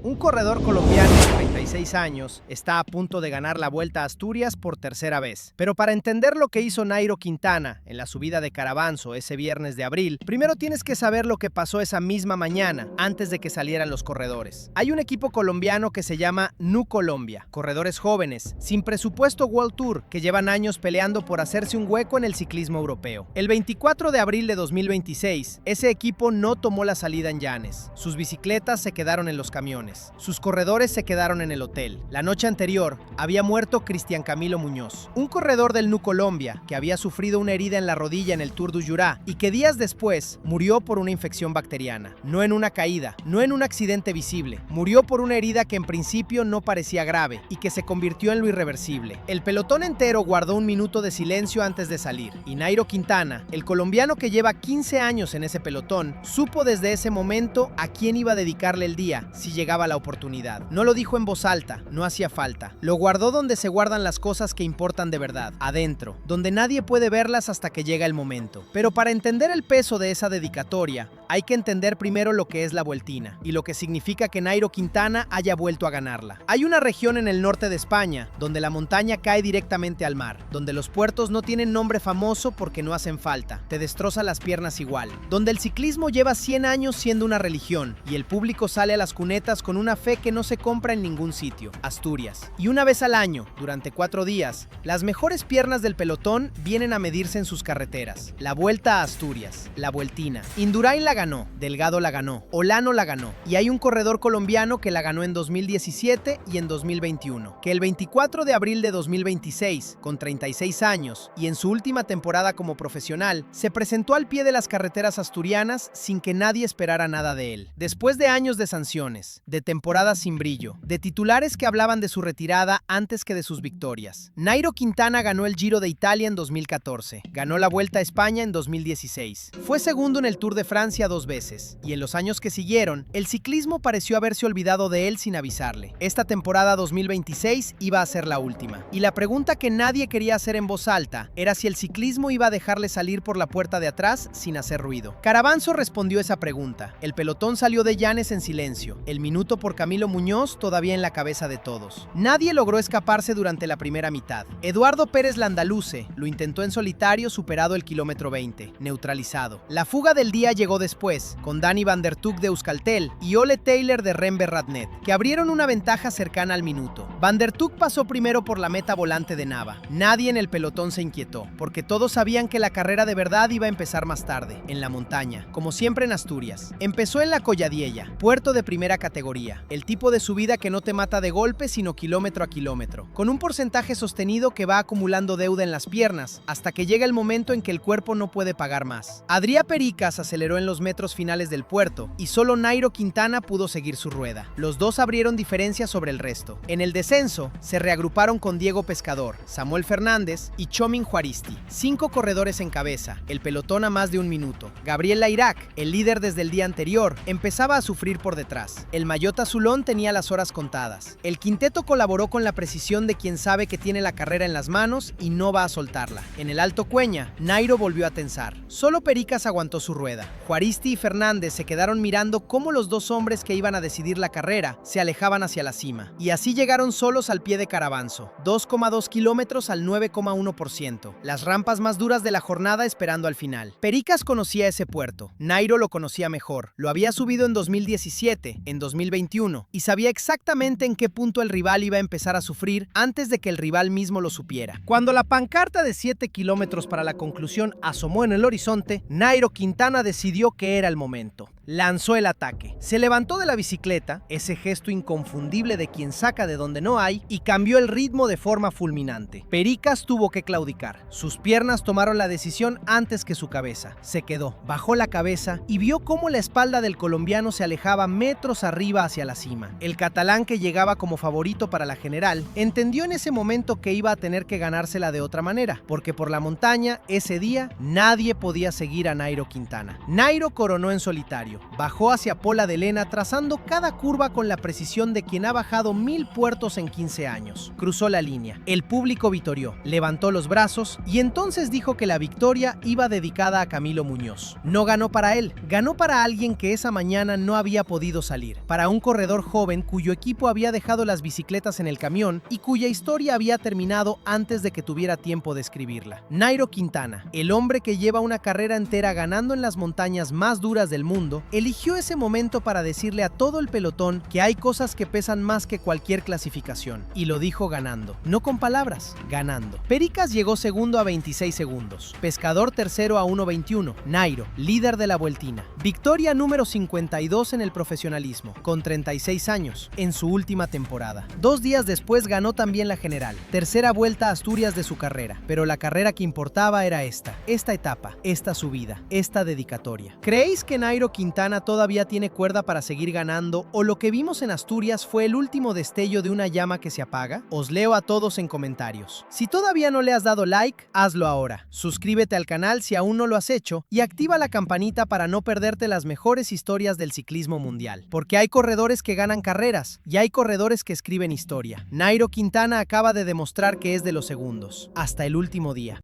Un corredor colombiano de 36 años está a punto de ganar la Vuelta a Asturias por tercera vez. Pero para entender lo que hizo Nairo Quintana en la subida de Carabanzo ese viernes de abril, primero tienes que saber lo que pasó esa misma mañana, antes de que salieran los corredores. Hay un equipo colombiano que se llama Nu Colombia, corredores jóvenes, sin presupuesto World Tour, que llevan años peleando por hacerse un hueco en el ciclismo europeo. El 24 de abril de 2026, ese equipo no tomó la salida en Llanes. Sus bicicletas se quedaron en los camiones. Sus corredores se quedaron en el hotel. La noche anterior había muerto Cristian Camilo Muñoz, un corredor del Nu Colombia que había sufrido una herida en la rodilla en el Tour du Jura y que días después murió por una infección bacteriana. No en una caída, no en un accidente visible. Murió por una herida que en principio no parecía grave y que se convirtió en lo irreversible. El pelotón entero guardó un minuto de silencio antes de salir y Nairo Quintana, el colombiano que lleva 15 años en ese pelotón, supo desde ese momento a quién iba a dedicarle el día si llegaba la oportunidad. No lo dijo en voz alta, no hacía falta. Lo guardó donde se guardan las cosas que importan de verdad, adentro, donde nadie puede verlas hasta que llega el momento. Pero para entender el peso de esa dedicatoria, hay que entender primero lo que es la Vueltina y lo que significa que Nairo Quintana haya vuelto a ganarla. Hay una región en el norte de España donde la montaña cae directamente al mar, donde los puertos no tienen nombre famoso porque no hacen falta, te destroza las piernas igual, donde el ciclismo lleva 100 años siendo una religión y el público sale a las cunetas con una fe que no se compra en ningún sitio, Asturias. Y una vez al año, durante 4 días, las mejores piernas del pelotón vienen a medirse en sus carreteras. La Vuelta a Asturias, la Vueltina. Indurain la ganó, Delgado la ganó, Olano la ganó, y hay un corredor colombiano que la ganó en 2017 y en 2021, que el 24 de abril de 2026, con 36 años, y en su última temporada como profesional, se presentó al pie de las carreteras asturianas sin que nadie esperara nada de él. Después de años de sanciones, de temporadas sin brillo, de titulares que hablaban de su retirada antes que de sus victorias, Nairo Quintana ganó el Giro de Italia en 2014, ganó la Vuelta a España en 2016, fue segundo en el Tour de Francia 2 veces, y en los años que siguieron, el ciclismo pareció haberse olvidado de él sin avisarle. Esta temporada 2026 iba a ser la última, y la pregunta que nadie quería hacer en voz alta era si el ciclismo iba a dejarle salir por la puerta de atrás sin hacer ruido. Carabanzo respondió esa pregunta, el pelotón salió de Llanes en silencio, el minuto por Camilo Muñoz todavía en la cabeza de todos. Nadie logró escaparse durante la primera mitad. Eduardo Pérez Landaluce lo intentó en solitario superado el kilómetro 20, neutralizado. La fuga del día llegó después, con Dani van der Tuk de Euskaltel y Ole Taylor de Rembe Radnet, que abrieron una ventaja cercana al minuto. Van der Tuk pasó primero por la meta volante de Nava. Nadie en el pelotón se inquietó, porque todos sabían que la carrera de verdad iba a empezar más tarde, en la montaña, como siempre en Asturias. Empezó en la Colladiella, puerto de primera categoría, el tipo de subida que no te mata de golpe sino kilómetro a kilómetro, con un porcentaje sostenido que va acumulando deuda en las piernas, hasta que llega el momento en que el cuerpo no puede pagar más. Adrià Pericas aceleró en los metros finales del puerto, y solo Nairo Quintana pudo seguir su rueda. Los dos abrieron diferencia sobre el resto. En el descenso, se reagruparon con Diego Pescador, Samuel Fernández y Chomin Juaristi. 5 corredores en cabeza, el pelotón a más de un minuto. Gabriel Layrac, el líder desde el día anterior, empezaba a sufrir por detrás. El maillot azulón tenía las horas contadas. El quinteto colaboró con la precisión de quien sabe que tiene la carrera en las manos y no va a soltarla. En el Alto Cueña, Nairo volvió a tensar. Solo Pericas aguantó su rueda. Juaristi y Fernández se quedaron mirando cómo los dos hombres que iban a decidir la carrera se alejaban hacia la cima. Y así llegaron solos al pie de Carabanzo, 2,2 kilómetros al 9,1%. Las rampas más duras de la jornada esperando al final. Pericas conocía ese puerto. Nairo lo conocía mejor. Lo había subido en 2017, en 2021, y sabía exactamente en qué punto el rival iba a empezar a sufrir antes de que el rival mismo lo supiera. Cuando la pancarta de 7 kilómetros para la conclusión asomó en el horizonte, Nairo Quintana decidió que era el momento. Lanzó el ataque. Se levantó de la bicicleta, ese gesto inconfundible de quien saca de donde no hay, y cambió el ritmo de forma fulminante. Pericas tuvo que claudicar. Sus piernas tomaron la decisión antes que su cabeza. Se quedó, bajó la cabeza y vio cómo la espalda del colombiano se alejaba metros arriba hacia la cima. El catalán, que llegaba como favorito para la general, entendió en ese momento que iba a tener que ganársela de otra manera, porque por la montaña, ese día, nadie podía seguir a Nairo Quintana. Nairo coronó en solitario. podio. Bajó hacia Pola de Lena trazando cada curva con la precisión de quien ha bajado 1000 puertos en 15 años. Cruzó la línea. El público vitorió, levantó los brazos y entonces dijo que la victoria iba dedicada a Camilo Muñoz. No ganó para él, ganó para alguien que esa mañana no había podido salir. Para un corredor joven cuyo equipo había dejado las bicicletas en el camión y cuya historia había terminado antes de que tuviera tiempo de escribirla. Nairo Quintana, el hombre que lleva una carrera entera ganando en las montañas más duras del mundo, eligió ese momento para decirle a todo el pelotón que hay cosas que pesan más que cualquier clasificación. Y lo dijo ganando. No con palabras, ganando. Pericas llegó segundo a 26 segundos. Pescador tercero a 1:21. Nairo, líder de la Vueltina. Victoria número 52 en el profesionalismo, con 36 años, en su última temporada. 2 días después ganó también la general. Tercera vuelta a Asturias de su carrera. Pero la carrera que importaba era esta etapa, esta subida, esta dedicatoria. ¿Creéis que Nairo Quintana todavía tiene cuerda para seguir ganando o lo que vimos en Asturias fue el último destello de una llama que se apaga? Os leo a todos en comentarios. Si todavía no le has dado like, hazlo ahora. Suscríbete al canal si aún no lo has hecho y activa la campanita para no perderte las mejores historias del ciclismo mundial. Porque hay corredores que ganan carreras y hay corredores que escriben historia. Nairo Quintana acaba de demostrar que es de los segundos, hasta el último día.